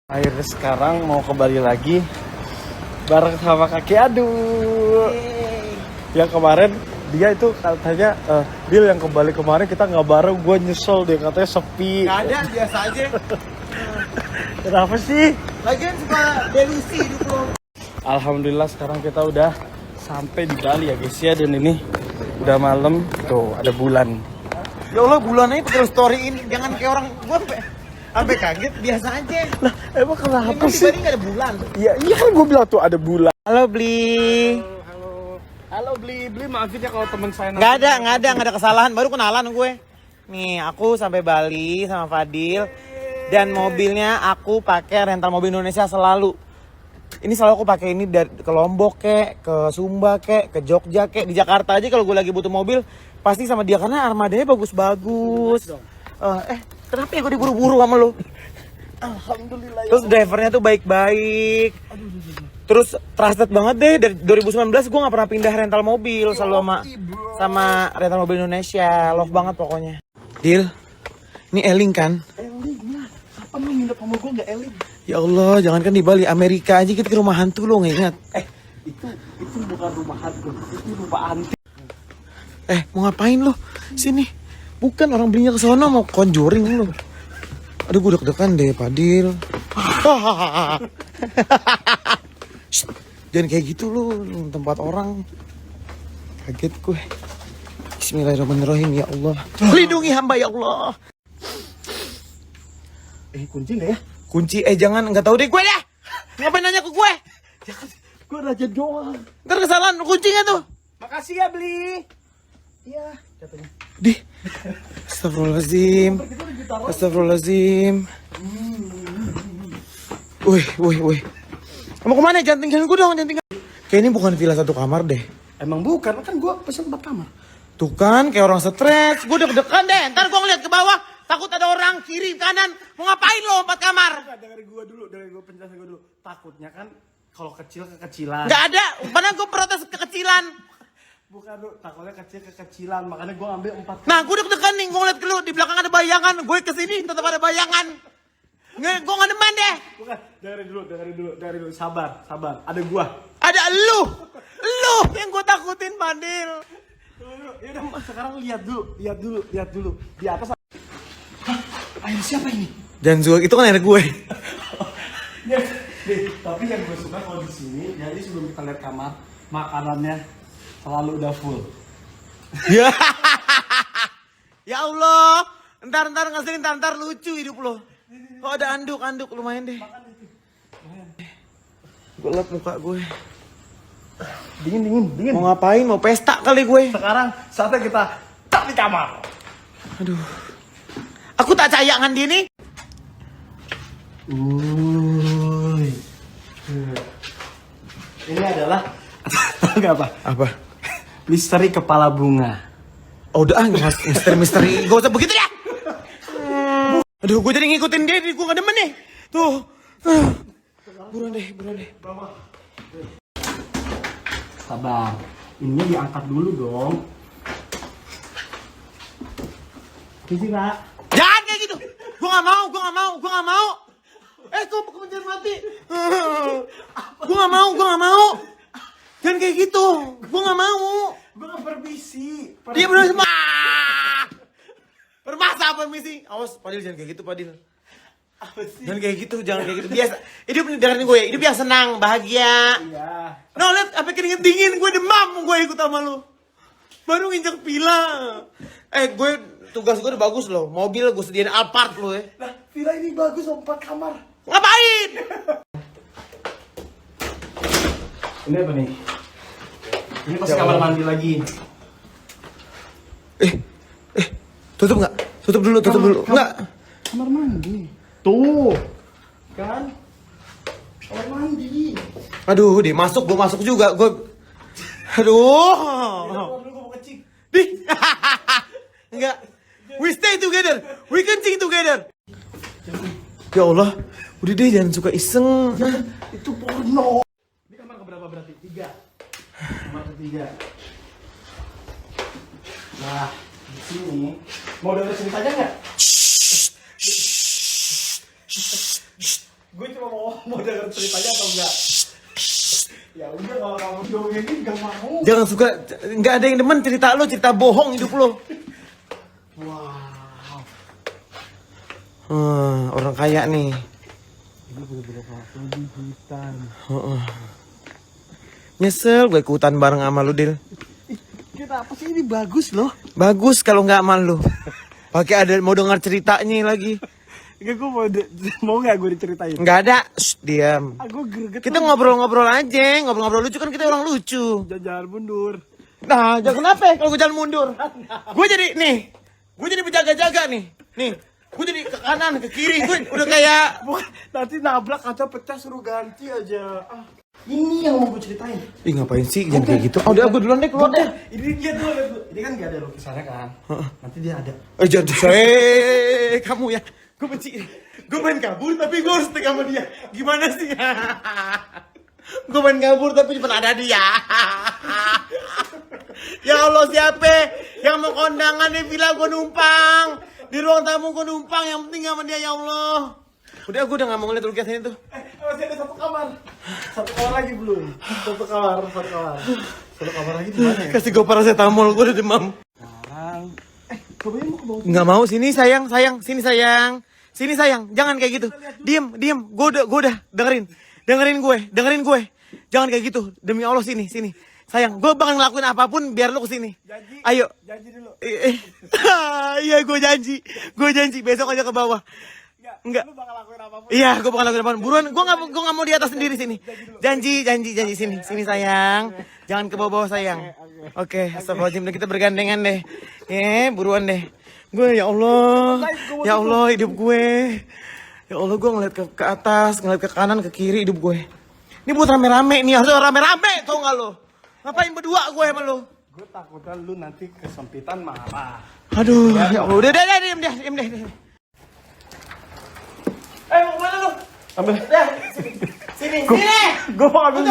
Akhirnya sekarang mau kembali lagi bareng sama Kaki Aduh. Yang kemarin dia itu katanya Dil yang kembali kemarin kita nggak bareng, gue nyesel deh katanya sepi. Gak ada, biasa aja. Kenapa sih? Lagian suka delusi hidup lo. Alhamdulillah sekarang kita udah sampai di Bali ya guys ya, dan ini udah malam tuh ada bulan. Ya Allah, bulannya terus storyin. Jangan kayak orang gue sampai kaget, biasa aja. Lah emang kenapa Emang di sih? Bali gak ada bulan. Iya kan gue bilang tuh ada bulan. Halo Bli. Halo Bli maafin ya kalau teman saya Gak ada kesalahan. Baru kenalan gue. Nih, aku sampai Bali sama Fadil. Dan mobilnya aku pakai rental mobil Indonesia selalu. Ini selalu aku pakai ini dari ke Lombok kek, ke Sumba kek, ke Jogja kek, di Jakarta aja kalau gue lagi butuh mobil pasti sama dia karena armadanya bagus-bagus. Kenapa ya gue diburu-buru sama lo? Alhamdulillah. Terus drivernya tuh baik-baik. Terus trusted banget deh. Dari 2019 gue gak pernah pindah rental mobil, selalu sama rental mobil Indonesia. Love banget pokoknya. Deal, ini Eling kan? Eling lah. Apa lu nginep sama gue gak Eling? Ya Allah, jangankan di Bali, Amerika aja kita ke rumah hantu lo, nggak ingat? Itu bukan rumah hantu, itu rumah antik. Mau ngapain lo? Sini. Bukan, orang belinya ke sono mau conjuring lo. Aduh, gue deg-degan deh, Padil. Shh, jangan kayak gitu lo, tempat orang. Kaget gue. Bismillahirrahmanirrahim, ya Allah. Lindungi hamba, ya Allah. Kunci gak ya? Kunci, jangan, nggak tahu deh gue dah. Ngapain nanya ke gue? Jangan, gue raja doang. Ntar kesalahan kuncinya tuh. Makasih ya Bli. Iya, katanya. Dih. Astagfirullahaladzim. Astagfirullahaladzim. Wih. Mau kemana? Jangan tinggalin gue dong, jangan tinggalin. Kayak ini bukan villa satu kamar deh. Emang bukan, kan gue pesen 4 kamar. Tuh kan, kayak orang stres. Gue deg-degan deh. Ntar gue ngeliat ke bawah. Takut ada orang kiri, kanan. Mau ngapain lo 4 kamar? Dari gue penjelasan gue dulu. Takutnya kan kalau kecil kekecilan. Gak ada. Mana gue protes kekecilan. Bukan lu, takutnya kecil kekecilan. Makanya gue ambil 4 kamar. Nah, gue deg-degan nih. Gue ngeliat ke lu. Di belakang ada bayangan. Gue kesini tetap ada bayangan. Gue gak demen deh. Bukan, dari dulu. Sabar. Ada gue. Ada lu yang gue takutin, Padil. Yaudah, sekarang lihat dulu. Di atas. Air siapa ini? Dan Zul itu kan air gue. Ya, tapi yang gue suka kalau di sini, jadi sebelum kita lihat kamar, makanannya selalu udah full. Ya. Ya Allah. Ntar ngeselin, ntar lucu hidup lo. Oh, ada anduk lumayan deh. Gue lap muka gue. Dingin. Mau ngapain? Mau pesta kali gue. Sekarang saatnya kita tak di kamar. Aduh. Aku tak cayangan dia nih. Ini adalah tahu gak apa? Apa? Misteri kepala bunga. Oh, udah misteri. Gak usah begitu ya. Aduh, gue jadi ngikutin dia, gue gak demen nih. Tuh. Buruan deh. Sabar. Ini diangkat dulu dong. Kisi Kak. Jangan kayak gitu. Gue gak mau. Kok kebencian mati. Gue gak mau. Jangan kayak gitu. Gue gak mau. Gue kan permisi. Dia bener semua. Permasa permisi. Awas, Padil jangan kayak gitu, Padil. Apa sih? Jangan kayak gitu. Biasa. Hidup dengerin gue. Hidup yang senang, bahagia. Iya. No, liat, apa keringet dingin. Gue demam. Gue ikut sama lu. Baru nginjak pila. Tugas gue udah bagus loh. Mobil gue sediain Alphard lo ya. Nah, villa ini bagus, 4 kamar. Ngapain? Ini apa nih? Ini pasti kamar mandi lagi. Tutup nggak? Tutup dulu. Nggak. Kamar mandi. Tuh. Kan? Kamar mandi. Aduh, dia masuk, gue masuk juga. Aduh. Dulu gue mau kecik. Dih. Enggak. We stay together. We kencing together. Ya Allah. Udah deh, jangan suka iseng. Itu porno. Ini kamar keberapa berarti? 3. Kamar ketiga. Nah, di sini mau denger ceritanya nggak? Gue cuma Mau denger ceritanya atau enggak? Ya udah kalau kamu dongengin gak mau. Jangan suka, nggak ada yang demen cerita lo, cerita bohong hidup lo. Wow. Orang kaya nih. Ini bener-bener waktu di hutan. Nyesel gue ke hutan bareng sama lu, Dil. Kenapa sih ini bagus loh? Bagus kalau nggak sama lu. Pakai ada mau dengar ceritanya lagi. Enggak, gue mau nggak gue diceritain? Nggak ada. Shh, diam. Aku greget. Kita ngobrol-ngobrol aja, ngobrol-ngobrol lucu kan kita orang lucu. Jalan mundur. Nah, jangan kenapa kalau gue jalan mundur? Gue jadi nih, gue jadi berjaga-jaga nih. Nih, gue jadi ke kanan, ke kiri, gue udah kayak Bukan, nanti nabrak kaca pecah suruh ganti aja. Ini yang mau gue ceritain. ih ngapain sih jangan kayak gitu. Oh, udah gue duluan deh keluar deh. Ini dia dulu, ini kan gak ada lukisannya kan. Nanti dia ada. Jadi kamu ya, gue benci. Gue main kabur tapi gue harus tegang sama dia. Gimana sih? Gue main kabur tapi cuma ada dia. Ya Allah, siapa yang mau kondangan di villa gue numpang, di ruang tamu gue numpang, yang penting sama dia ya Allah. Udah gue udah gak mau ngeliat lukisan itu. Masih ada satu kamar. Satu kamar lagi belum. Satu kamar. Satu kamar lagi di mana ya? Kasih gue paracetamol, gue udah demam. Sekarang. Cobain mau ke bawah. Nggak mau, sini sayang, sini sayang, jangan kayak gitu. Diem, gue udah dengerin gue, jangan kayak gitu, demi Allah sini, sayang, gue bakal ngelakuin apapun biar lo kesini. Janji. Ayo. Janji dulu. Iya gue janji, besok aja ke bawah. Enggak. Lu bakal lakuin apapun. Iya, gue bakal lakuin apapun. Buruan, gue nggak mau di atas sendiri sini. Janji sini sayang, jangan ke bawah sayang. Oke, astagfirullahaladzim, kita bergandengan deh. Buruan deh. Gue ya Allah hidup gue. Ya Allah, gue ngeliat ke atas, ngeliat ke kanan, ke kiri hidup gue. Ini buat rame-rame nih, harus rame-rame, tau gak lo? Ngapain berdua gue sama lo? Gue takutnya lu nanti kesempitan marah. Aduh, ya Allah, udah, diem deh. Mau kemana lu? Ambil. Dah, sini. Gue mau ambil.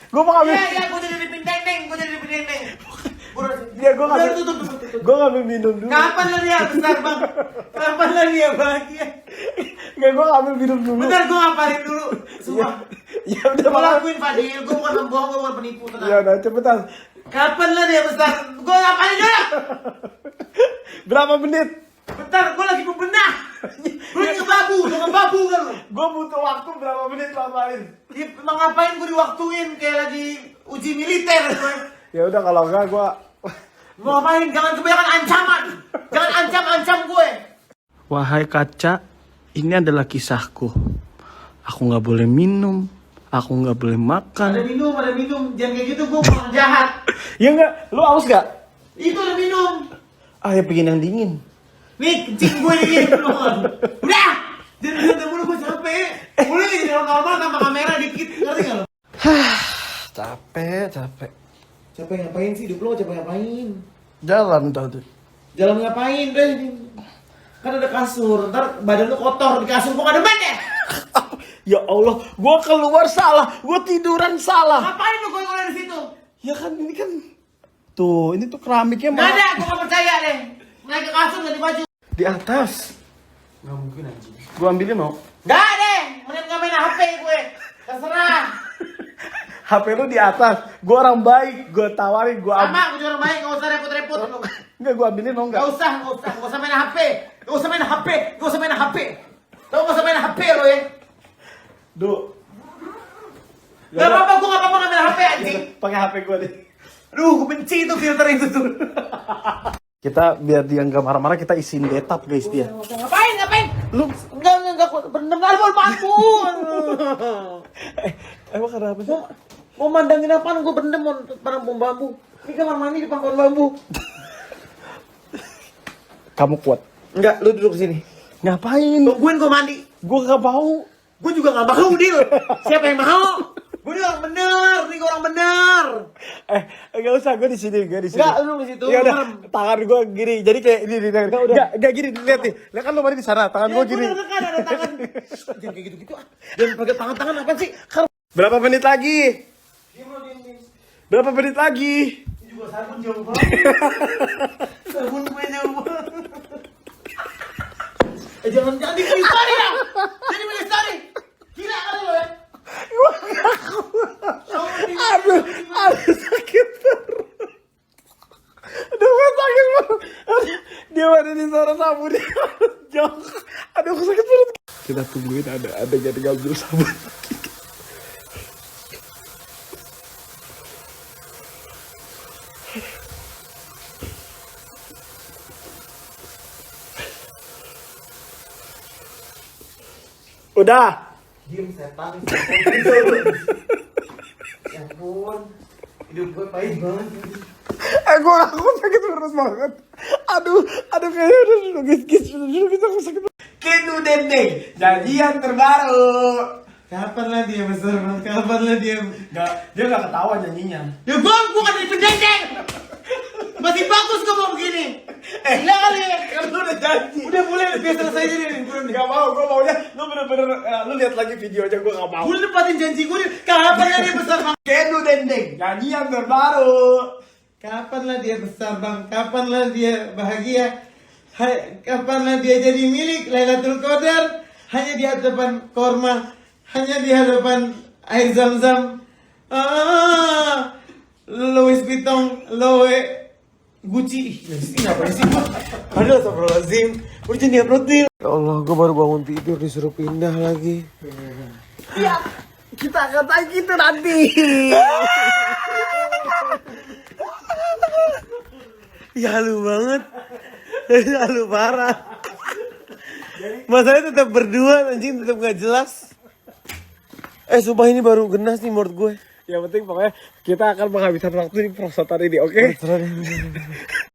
Gue mau ambil. Iya, gue jadi dipindeng. Dia gue ngambil. Gue ngambil minum dulu. Kapan lo dia besar bang? Kapan lo dia bahagia? Enggak, gue ngambil minum dulu. Bentar, gue ngapain dulu? Sumpah. Ya udah Gue malah. lakuin Fadil, gue bukan pembohong, gue bukan penipu, tenang. Ya udah cepetan. Kapan lo dia besar? Gue ngapain dulu? Berapa menit? Bentar, gue lagi bebenah. Gue ngebabu kan lo? Gue butuh waktu berapa menit ngapain? Ya, emang ngapain gue diwaktuin kayak lagi uji militer gue. Ya udah kalau enggak gue. Gue ngapain? Jangan kebanyakan ancaman. Jangan ancam gue. Wahai kaca, ini adalah kisahku. Aku nggak boleh minum, aku nggak boleh makan. Ada minum. Jangan kayak gitu, gue orang jahat. Ya enggak, lu aus gak? Itu ada minum. Ah ya pengen yang dingin. Nih, kencing gue nih, udah! Jangan mulu, gue capek. Boleh di dalam kamar tambah kamera dikit, ngerti gak lo? Capek. Capek ngapain sih? Hidup lo capek ngapain? Jalan tadi. Jalan ngapain, deh? Kan ada kasur, ntar badan lo kotor di kasur, gue gak demen ya? Ya Allah, gue keluar salah, gue tiduran salah. Ngapain lo gue di situ? Ya kan ini kan, tuh ini tuh keramiknya Gak ada, gue gak percaya deh. Naik ke kasur ganti baju. di atas. Gak mungkin anjing. Gue ambilin mau. Gak deh, mending gak main HP gue. Terserah. HP lu di atas, gue orang baik, gue tawarin, gue ambil. Sama, gue juga baik, gak usah repot-repot. Enggak, gue ambilin mau enggak? Gak usah main HP. Gak usah main HP. Tau gak usah main HP lo ya. Duh. Gak apa-apa, gue gak apa-apa ngambil HP anjing. Pakai HP gue deh. Aduh, gue benci itu filter itu tuh. Kita biar dia nggak marah-marah, kita isiin betap guys dia. Ngapain? Lu Enggak, bener mau paku. emang kenapa sih? Mau mandangin apaan? Gue bendem mau pohon bambu. Ini kamar mandi di pohon bambu. Kamu kuat. Enggak, lu duduk sini. Ngapain? Tungguin gue mandi. Gue gak mau. Gue juga gak mau, Dil. Siapa yang mau? Gue ini orang bener, nih gue orang bener. Enggak usah, gue di sini. Enggak, lu di situ. Ya udah, tangan gue gini. Jadi kayak ini. Enggak gini, lihat nih. Lihat kan lu mandi di sana, tangan gue gini. Kan ada tangan. Jangan kayak gitu-gitu ah. Dan pakai tangan-tangan apa sih? Berapa menit lagi? Diem. Berapa menit lagi? Ini juga sabun jauh banget. Sabun gue jauh banget. Jangan bikin story dong. Jadi bikin story. suara sabun. Jok. Aduh, aku sakit perut. Kita tungguin ada yang ngambil sabun. Udah. Diem setan. Ya ampun. Hidup gue pahit banget. Aku sakit perut banget. Aduh, kayaknya udah nugis aku sakit perut. Kedu Dendeng, janjian terbaru. Kapan lah dia besar banget? Kapan lah dia? Dia nggak ketawa nyanyinya. Ya bang, bukan itu dendeng. Masih bagus kamu begini. Gila kali. Kan lu udah janji. Udah mulai biar selesai ini nih. Gak mau, gue maunya lu bener-bener lu lihat lagi videonya, gue gak mau. Gue nepatin janji gue nih. Kapan lah dia besar bang? Kedu Dendeng, nyanyian terbaru. Kapan lah dia besar bang? Kapan lah dia bahagia? Kapan lah dia jadi milik Lailatul Qadar? Hanya di hadapan korma, hanya di hadapan air zam-zam. Louis Vuitton, Gucci. Ini ngapain sih gua? Aduh, astagfirullahaladzim. Udah jadi upload nih. Ya Allah, gue baru bangun tidur disuruh pindah lagi. Ya, kita akan tanya itu nanti. Ya halu banget. Halu parah. Masalahnya tetap berdua, anjing tetap gak jelas. Sumpah ini baru genas nih menurut gue. Yang penting pokoknya kita akan menghabiskan waktu di perosotan ini, oke?